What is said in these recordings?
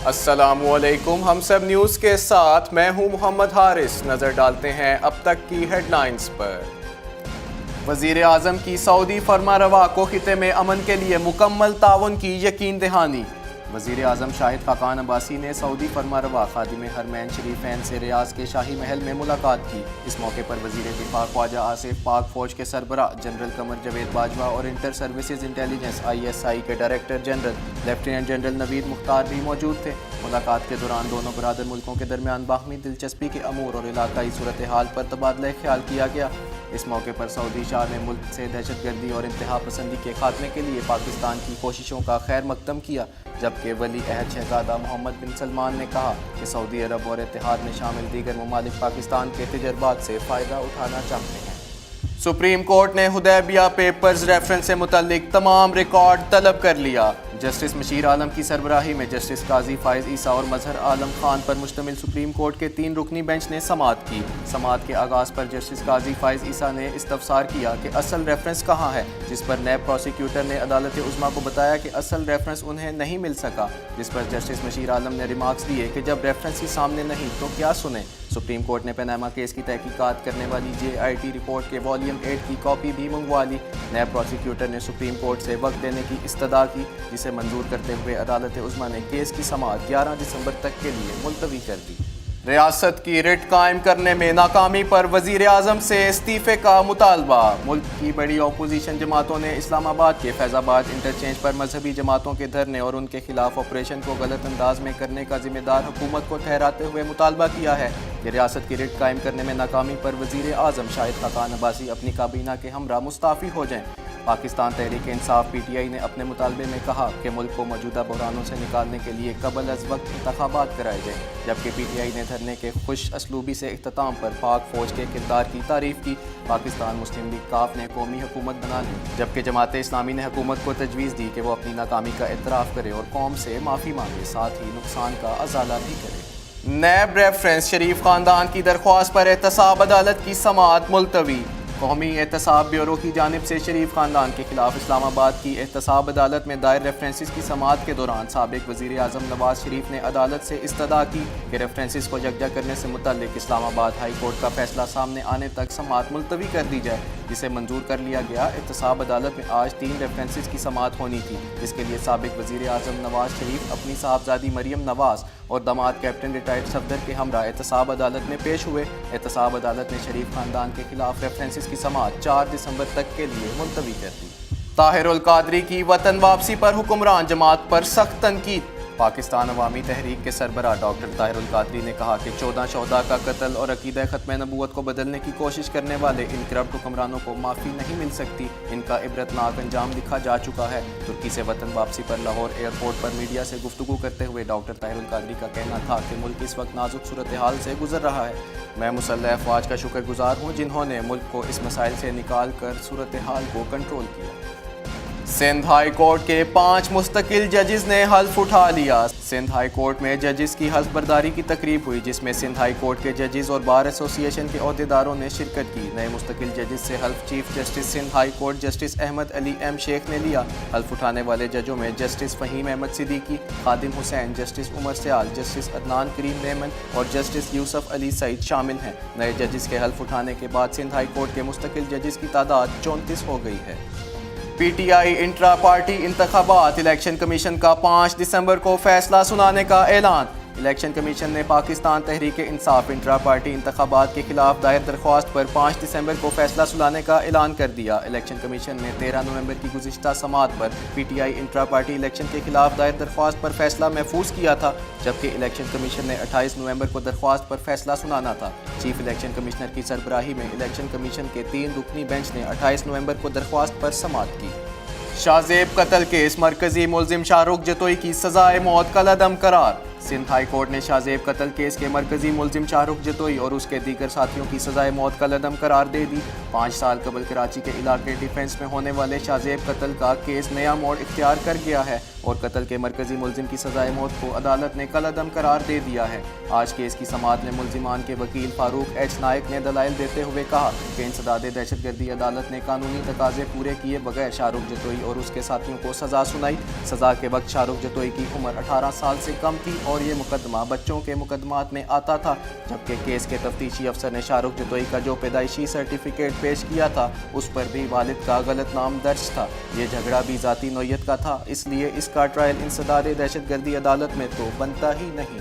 السلام علیکم، ہم سب نیوز کے ساتھ میں ہوں محمد حارث۔ نظر ڈالتے ہیں اب تک کی ہیڈ لائنز پر۔ وزیر اعظم کی سعودی فرما روا کو خطے میں امن کے لیے مکمل تعاون کی یقین دہانی۔ وزیر اعظم شاہد خاقان عباسی نے سعودی فرما روا خادم حرمین شریفین سے ریاض کے شاہی محل میں ملاقات کی۔ اس موقع پر وزیر دفاع خواجہ آصف، پاک فوج کے سربراہ جنرل قمر جاوید باجوہ اور انٹر سروسز انٹیلیجنس ISI کے ڈائریکٹر جنرل لیفٹیننٹ جنرل نوید مختار بھی موجود تھے۔ ملاقات کے دوران دونوں برادر ملکوں کے درمیان باہمی دلچسپی کے امور اور علاقائی صورتحال پر تبادلہ خیال کیا گیا۔ اس موقع پر سعودی شاہ نے ملک سے دہشت گردی اور انتہا پسندی کے خاتمے کے لیے پاکستان کی کوششوں کا خیر مقدم کیا، جبکہ ولی عہد شہزادہ محمد بن سلمان نے کہا کہ سعودی عرب اور اتحاد میں شامل دیگر ممالک پاکستان کے تجربات سے فائدہ اٹھانا چاہتے ہیں۔ سپریم کورٹ نے حدیبیہ پیپرز ریفرنس سے متعلق تمام ریکارڈ طلب کر لیا۔ جسٹس مشیر عالم کی سربراہی میں جسٹس قاضی فائز عیسیٰ اور مظہر عالم خان پر مشتمل سپریم کورٹ کے 3 رکنی بینچ نے سماعت کی۔ سماعت کے آغاز پر جسٹس قاضی فائز عیسیٰ نے استفسار کیا کہ اصل ریفرنس کہاں ہے، جس پر نیب پروسیکیوٹر نے عدالت عظمیٰ کو بتایا کہ اصل ریفرنس انہیں نہیں مل سکا، جس پر جسٹس مشیر عالم نے ریمارکس دیے کہ جب ریفرنس ہی سامنے نہیں تو کیا سنیں۔ سپریم کورٹ نے پاناما کیس کی تحقیقات کرنے والی JIT رپورٹ کے والیوم 8 کی کاپی بھی منگوا لی۔ نیب پروسیکیوٹر نے سپریم کورٹ سے وقت دینے کی استدعا کی، جسے منظور کرتے ہوئے عدالت عظمیٰ نے کیس کی سماعت 11 دسمبر تک کے لیے ملتوی کر دی۔ ریاست کی رٹ قائم کرنے میں ناکامی پر وزیر اعظم سے استعفے کا مطالبہ۔ ملک کی بڑی اپوزیشن جماعتوں نے اسلام آباد کے فیض آباد انٹرچینج پر مذہبی جماعتوں کے دھرنے اور ان کے خلاف آپریشن کو غلط انداز میں کرنے کا ذمہ دار حکومت کو ٹھہراتے ہوئے مطالبہ کیا ہے کہ ریاست کی رٹ قائم کرنے میں ناکامی پر وزیر اعظم شاہد خاقان عباسی اپنی کابینہ کے ہمراہ مستعفی ہو جائیں۔ پاکستان تحریک انصاف PTI نے اپنے مطالبے میں کہا کہ ملک کو موجودہ بحرانوں سے نکالنے کے لیے قبل از وقت انتخابات کرائے جائیں، جبکہ PTI نے دھرنے کے خوش اسلوبی سے اختتام پر پاک فوج کے کردار کی تعریف کی۔ پاکستان مسلم لیگ کاف نے قومی حکومت بنا لی، جبکہ جماعت اسلامی نے حکومت کو تجویز دی کہ وہ اپنی ناکامی کا اعتراف کرے اور قوم سے معافی مانگے، ساتھ ہی نقصان کا ازالہ بھی کرے۔ نیب ریفرنس شریف خاندان کی درخواست پر احتساب عدالت کی سماعت ملتوی۔ قومی احتساب بیورو کی جانب سے شریف خاندان کے خلاف اسلام آباد کی احتساب عدالت میں دائر ریفرنسز کی سماعت کے دوران سابق وزیر اعظم نواز شریف نے عدالت سے استدعا کی کہ ریفرنسز کو یکجا کرنے سے متعلق اسلام آباد ہائی کورٹ کا فیصلہ سامنے آنے تک سماعت ملتوی کر دی جائے، جسے منظور کر لیا گیا۔ احتساب عدالت میں آج 3 ریفرنسز کی سماعت ہونی تھی، جس کے لیے سابق وزیر اعظم نواز شریف اپنی صاحبزادی مریم نواز اور داماد کیپٹن ریٹائرڈ صفدر کے ہمراہ احتساب عدالت میں پیش ہوئے۔ احتساب عدالت نے شریف خاندان کے خلاف ریفرنسز کی سماعت 4 دسمبر تک کے لیے ملتوی کر دی۔ طاہر القادری کی وطن واپسی پر حکمران جماعت پر سخت تنقید۔ پاکستان عوامی تحریک کے سربراہ ڈاکٹر طاہر القادری نے کہا کہ 14 شہداء کا قتل اور عقیدہ ختم نبوت کو بدلنے کی کوشش کرنے والے ان کرپٹ حکمرانوں کو معافی نہیں مل سکتی، ان کا عبرتناک انجام لکھا جا چکا ہے۔ ترکی سے وطن واپسی پر لاہور ایئرپورٹ پر میڈیا سے گفتگو کرتے ہوئے ڈاکٹر طاہر القادری کا کہنا تھا کہ ملک اس وقت نازک صورتحال سے گزر رہا ہے۔ میں مسلح افواج کا شکر گزار ہوں جنہوں نے ملک کو اس مسائل سے نکال کر صورتحال کو کنٹرول کیا۔ سندھ ہائی کورٹ کے 5 مستقل ججز نے حلف اٹھا لیا۔ سندھ ہائی کورٹ میں ججز کی حلف برداری کی تقریب ہوئی، جس میں سندھ ہائی کورٹ کے ججز اور بار ایسوسی ایشن کے عہدیداروں نے شرکت کی۔ نئے مستقل ججز سے حلف chief justice Sindh high court justice Ahmed Ali M Shaikh نے لیا۔ حلف اٹھانے والے ججوں میں justice Faheem Ahmed Siddiqui, Khadim Hussain, justice Umar Sial, justice Adnan Karim Memon اور جسٹس یوسف علی سعید شامل ہیں۔ نئے ججز کے حلف اٹھانے کے بعد سندھ ہائی کورٹ کے مستقل ججز کی تعداد 34 ہو گئی ہے۔ PTI انٹرا پارٹی انتخابات، الیکشن کمیشن کا 5 دسمبر کو فیصلہ سنانے کا اعلان۔ الیکشن کمیشن نے پاکستان تحریک انصاف انٹرا پارٹی انتخابات کے خلاف دائر درخواست پر 5 دسمبر کو فیصلہ سنانے کا اعلان کر دیا۔ الیکشن کمیشن نے 13 نومبر کی گزشتہ سماعت پر PTI انٹرا پارٹی الیکشن کے خلاف دائر درخواست پر فیصلہ محفوظ کیا تھا، جبکہ الیکشن کمیشن نے 28 نومبر کو درخواست پر فیصلہ سنانا تھا۔ چیف الیکشن کمشنر کی سربراہی میں الیکشن کمیشن کے 3 رکنی بینچ نے 28 نومبر کو درخواست پر سماعت کی۔ شاہ زیب قتل کیس، مرکزی ملزم شاہ رخ جتوئی کی سزائے موت کالعدم قرار۔ سندھ ہائی کورٹ نے شاہ زیب قتل کیس کے مرکزی ملزم شاہ رخ جتوئی اور اس کے دیگر ساتھیوں کی سزائے موت کالعدم قرار دے دی۔ 5 سال قبل کراچی کے علاقے ڈیفنس میں ہونے والے شاہ زیب قتل کا کیس نیا موڑ اختیار کر گیا ہے۔ اور قتل کے مرکزی ملزم کی سزائے موت کو عدالت نے کالعدم قرار دے دیا ہے۔ آج کیس کی سماعت میں ملزمان کے وکیل فاروق ایچ نائک نے دلائل دیتے ہوئے کہا کہ انسداد دہشت گردی عدالت نے قانونی تقاضے پورے کیے بغیر شاہ رخ جتوئی اور اس کے ساتھیوں کو سزا سنائی۔ سزا کے وقت شاہ رخ جتوئی کی عمر 18 سال سے کم تھی اور یہ مقدمہ بچوں کے مقدمات میں آتا تھا، جبکہ کیس کے تفتیشی افسر نے شاہ رخ جتوئی کا جو پیدائشی سرٹیفکیٹ پیش کیا تھا اس پر بھی والد کا غلط نام درج تھا۔ یہ جھگڑا بھی ذاتی نوعیت کا تھا، اس لیے اس کا ٹرائل انسداد دہشت گردی عدالت میں تو بنتا ہی نہیں۔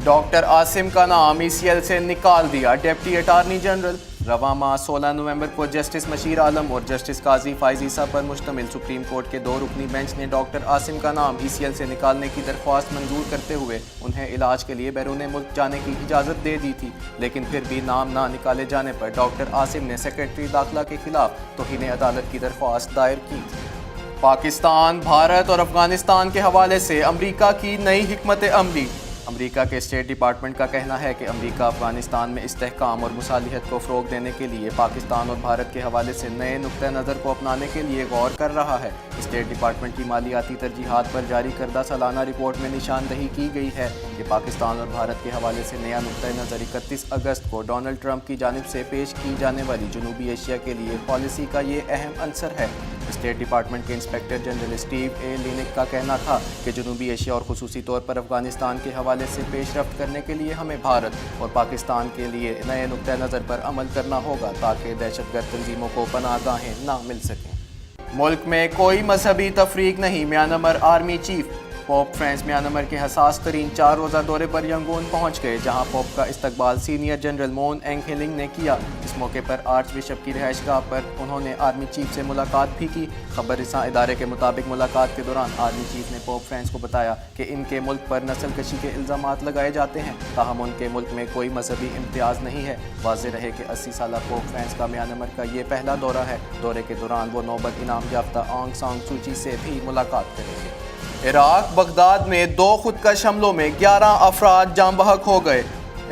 ڈاکٹر عاصم کا نام ECL سے نکال دیا ڈپٹی اٹارنی جنرل۔ رواں ماہ 16 نومبر کو جسٹس مشیر عالم اور جسٹس قاضی فائز عیسیٰ پر مشتمل سپریم کورٹ کے 2 رکنی بینچ نے ڈاکٹر عاصم کا نام ECL سے نکالنے کی درخواست منظور کرتے ہوئے انہیں علاج کے لیے بیرون ملک جانے کی اجازت دے دی تھی، لیکن پھر بھی نام نہ نکالے جانے پر ڈاکٹر عاصم نے سیکرٹری داخلہ کے خلاف توہین عدالت کی درخواست دائر کی تھی۔ پاکستان، بھارت اور افغانستان کے حوالے سے امریکہ کی نئی حکمت عملی۔ امریکہ کے اسٹیٹ ڈپارٹمنٹ کا کہنا ہے کہ امریکہ افغانستان میں استحکام اور مصالحت کو فروغ دینے کے لیے پاکستان اور بھارت کے حوالے سے نئے نقطہ نظر کو اپنانے کے لیے غور کر رہا ہے۔ اسٹیٹ ڈپارٹمنٹ کی مالیاتی ترجیحات پر جاری کردہ سالانہ رپورٹ میں نشاندہی کی گئی ہے کہ پاکستان اور بھارت کے حوالے سے نیا نقطہ نظر 31 اگست کو ڈونلڈ ٹرمپ کی جانب سے پیش کی جانے والی جنوبی ایشیا کے لیے پالیسی کا یہ اہم عنصر ہے۔ اسٹیٹ ڈپارٹمنٹ کے انسپیکٹر جنرل اسٹیو اے لینک کا کہنا تھا کہ جنوبی ایشیا اور خصوصی طور پر افغانستان کے حوالے سے پیش رفت کرنے کے لیے ہمیں بھارت اور پاکستان کے لیے نئے نقطہ نظر پر عمل کرنا ہوگا تاکہ دہشت گرد تنظیموں کو پناہ گاہیں نہ مل سکیں۔ ملک میں کوئی مذہبی تفریق نہیں، Myanmar army chief. Pope Francis Myanmar کے حساس ترین 4 روزہ دورے پر ینگون پہنچ گئے، جہاں پوپ کا استقبال سینئر جنرل مون اینگ ہیلنگ نے کیا۔ اس موقع پر آرچ بشپ کی رہائش گاہ پر انہوں نے آرمی چیف سے ملاقات بھی کی۔ خبر رساں ادارے کے مطابق ملاقات کے دوران آرمی چیف نے پوپ فرانسس کو بتایا کہ ان کے ملک پر نسل کشی کے الزامات لگائے جاتے ہیں، تاہم ان کے ملک میں کوئی مذہبی امتیاز نہیں ہے۔ واضح رہے کہ 80 سالہ پوپ فرانسس کا میانمار کا یہ پہلا دورہ ہے۔ دورے کے دوران وہ نوبل انعام یافتہ آنگ سان سو چی سے بھی ملاقات کریں گے۔ عراق بغداد میں 2 خودکش حملوں میں 11 افراد جاں بحق ہو گئے۔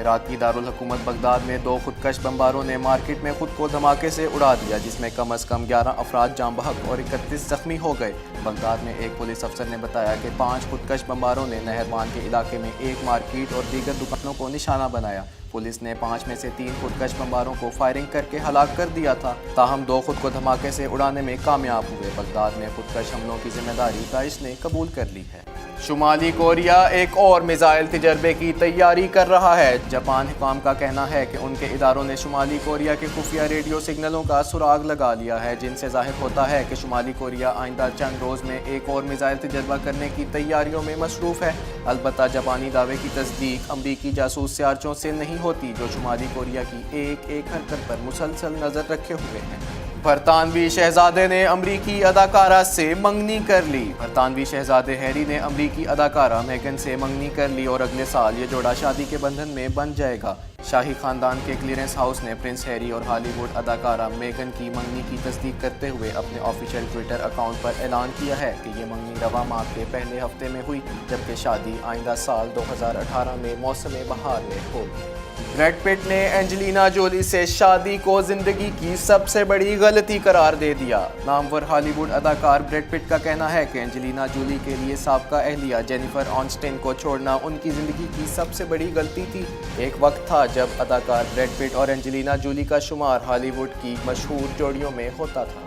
عراق کی دارالحکومت بغداد میں 2 خودکش بمباروں نے مارکیٹ میں خود کو دھماکے سے اڑا دیا، جس میں کم از کم 11 افراد جاں بحق اور 31 زخمی ہو گئے۔ بغداد میں ایک پولیس افسر نے بتایا کہ 5 خودکش بمباروں نے نہروان کے علاقے میں ایک مارکیٹ اور دیگر دکانوں کو نشانہ بنایا۔ پولیس نے 5 میں سے 3 خودکش بمباروں کو فائرنگ کر کے ہلاک کر دیا تھا، تاہم 2 خود کو دھماکے سے اڑانے میں کامیاب ہوئے۔ بغداد میں خودکش حملوں کی ذمہ داری داعش نے قبول کر لی ہے۔ شمالی کوریا ایک اور میزائل تجربے کی تیاری کر رہا ہے۔ جاپان حکام کا کہنا ہے کہ ان کے اداروں نے شمالی کوریا کے خفیہ ریڈیو سگنلوں کا سراغ لگا لیا ہے، جن سے ظاہر ہوتا ہے کہ شمالی کوریا آئندہ چند روز میں ایک اور میزائل تجربہ کرنے کی تیاریوں میں مصروف ہے۔ البتہ جاپانی دعوے کی تصدیق امریکی جاسوس سیارچوں سے نہیں ہوتی، جو شمالی کوریا کی ایک ایک حرکت پر مسلسل نظر رکھے ہوئے ہیں۔ برطانوی شہزادے نے امریکی اداکارہ سے منگنی کر لی۔ برطانوی شہزادے ہیری نے امریکی اداکارہ میگن سے منگنی کر لی اور اگلے سال یہ جوڑا شادی کے بندھن میں بن جائے گا۔ شاہی خاندان کے کلیئرنس ہاؤس نے پرنس ہیری اور ہالی ووڈ اداکارہ میگن کی منگنی کی تصدیق کرتے ہوئے اپنے آفیشیل ٹویٹر اکاؤنٹ پر اعلان کیا ہے کہ یہ منگنی رواں ماہ کے پہلے ہفتے میں ہوئی، جبکہ شادی آئندہ سال 2018 میں موسم بہار میں ہوگی۔ بریڈ پٹ نے اینجلینا جولی سے شادی کو زندگی کی سب سے بڑی غلطی قرار دے دیا۔ نامور ہالی ووڈ اداکار بریڈ پٹ کا کہنا ہے کہ اینجلینا جولی کے لیے سابقہ اہلیہ جینیفر آنسٹن کو چھوڑنا ان کی زندگی کی سب سے بڑی غلطی تھی۔ ایک وقت تھا جب اداکار بریڈ پٹ اور اینجلینا جولی کا شمار ہالی ووڈ کی مشہور جوڑیوں میں ہوتا تھا۔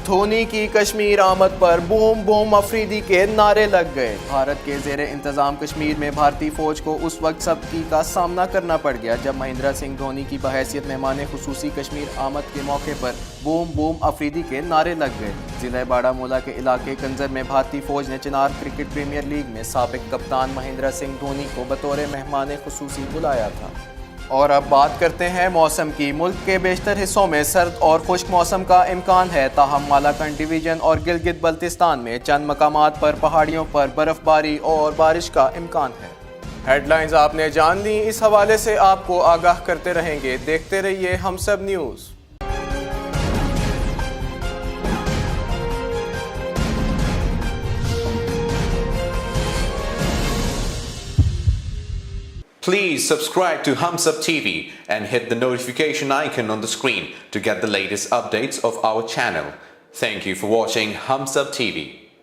دھونی کی کشمیر آمد پر بوم بوم افریدی کے نعرے لگ گئے۔ بھارت کے زیر انتظام کشمیر میں بھارتی فوج کو اس وقت سختی کا سامنا کرنا پڑ گیا جب مہندرا سنگھ دھونی کی بحیثیت مہمان خصوصی کشمیر آمد کے موقع پر بوم بوم افریدی کے نعرے لگ گئے۔ ضلع باڑہ مولا کے علاقے کنزر میں بھارتی فوج نے چنار کرکٹ پریمیئر لیگ میں سابق کپتان مہندرا سنگھ دھونی کو بطور مہمان خصوصی بلایا تھا۔ اور اب بات کرتے ہیں موسم کی۔ ملک کے بیشتر حصوں میں سرد اور خشک موسم کا امکان ہے، تاہم مالاکنڈ ڈویژن اور گلگت بلتستان میں چند مقامات پر پہاڑیوں پر برف باری اور بارش کا امکان ہے۔ ہیڈ لائنز آپ نے جان لی، اس حوالے سے آپ کو آگاہ کرتے رہیں گے۔ دیکھتے رہیے ہم سب news. Please subscribe to Humsab TV and hit the notification icon on the screen to get the latest updates of our channel. Thank you for watching Humsab TV.